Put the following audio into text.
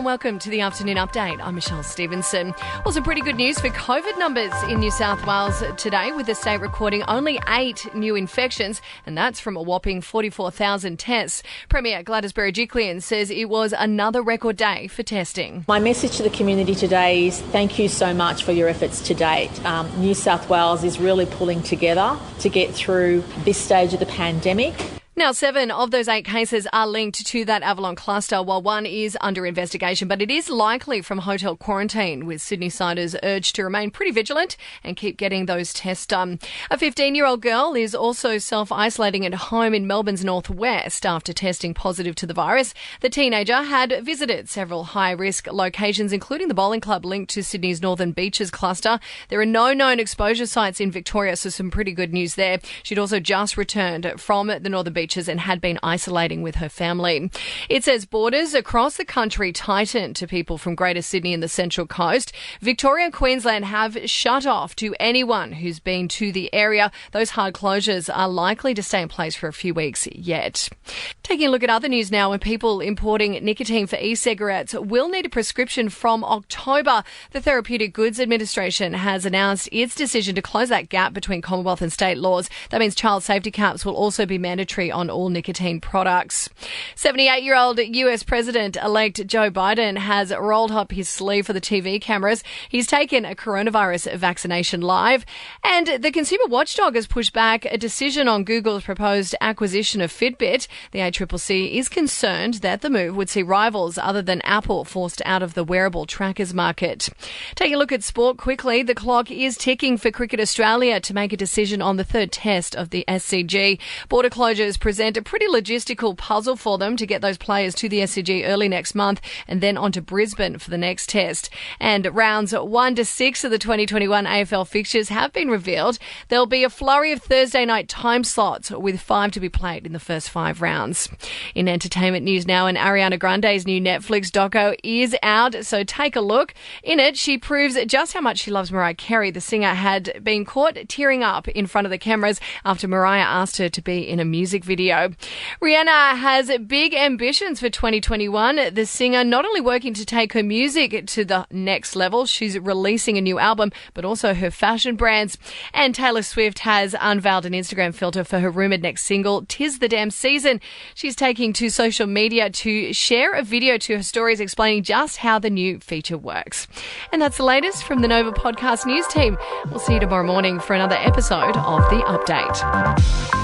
and welcome to the Afternoon Update. I'm Michelle Stevenson. Well, some pretty good news for COVID numbers in New South Wales today, with the state recording only 8 new infections, and that's from a whopping 44,000 tests. Premier Gladys Berejiklian says it was another record day for testing. My message to the community today is thank you so much for your efforts to date. New South Wales is really pulling together to get through this stage of the pandemic. Now, 7 of those 8 cases are linked to that Avalon cluster, while 1 is under investigation, but it is likely from hotel quarantine, with Sydney-siders urged to remain pretty vigilant and keep getting those tests done. A 15-year-old girl is also self-isolating at home in Melbourne's northwest after testing positive to the virus. The teenager had visited several high-risk locations, including the bowling club linked to Sydney's Northern Beaches cluster. There are no known exposure sites in Victoria, so some pretty good news there. She'd also just returned from the Northern Beaches and had been isolating with her family. It says borders across the country tighten to people from Greater Sydney and the Central Coast. Victoria and Queensland have shut off to anyone who's been to the area. Those hard closures are likely to stay in place for a few weeks yet. Taking a look at other news now, when people importing nicotine for e-cigarettes will need a prescription from October. The Therapeutic Goods Administration has announced its decision to close that gap between Commonwealth and state laws. That means child safety caps will also be mandatory on all nicotine products. 78-year-old US President-elect Joe Biden has rolled up his sleeve for the TV cameras. He's taken a coronavirus vaccination live, and the consumer watchdog has pushed back a decision on Google's proposed acquisition of Fitbit. The ACCC is concerned that the move would see rivals other than Apple forced out of the wearable trackers market. Taking a look at sport quickly, the clock is ticking for Cricket Australia to make a decision on the third test of the SCG. Border closures present a pretty logistical puzzle for them to get those players to the SCG early next month and then on to Brisbane for the next test. And rounds 1 to 6 of the 2021 AFL fixtures have been revealed. There'll be a flurry of Thursday night time slots, with 5 to be played in the first 5 rounds. In entertainment news now, and Ariana Grande's new Netflix doco is out, so take a look. In it, she proves just how much she loves Mariah Carey. The singer had been caught tearing up in front of the cameras after Mariah asked her to be in a music video. Rihanna has big ambitions for 2021. The singer not only working to take her music to the next level, she's releasing a new album, but also her fashion brands. And Taylor Swift has unveiled an Instagram filter for her rumoured next single, "'Tis the Damn Season." She's taking to social media to share a video to her stories explaining just how the new feature works. And that's the latest from the Nova Podcast News team. We'll see you tomorrow morning for another episode of The Update.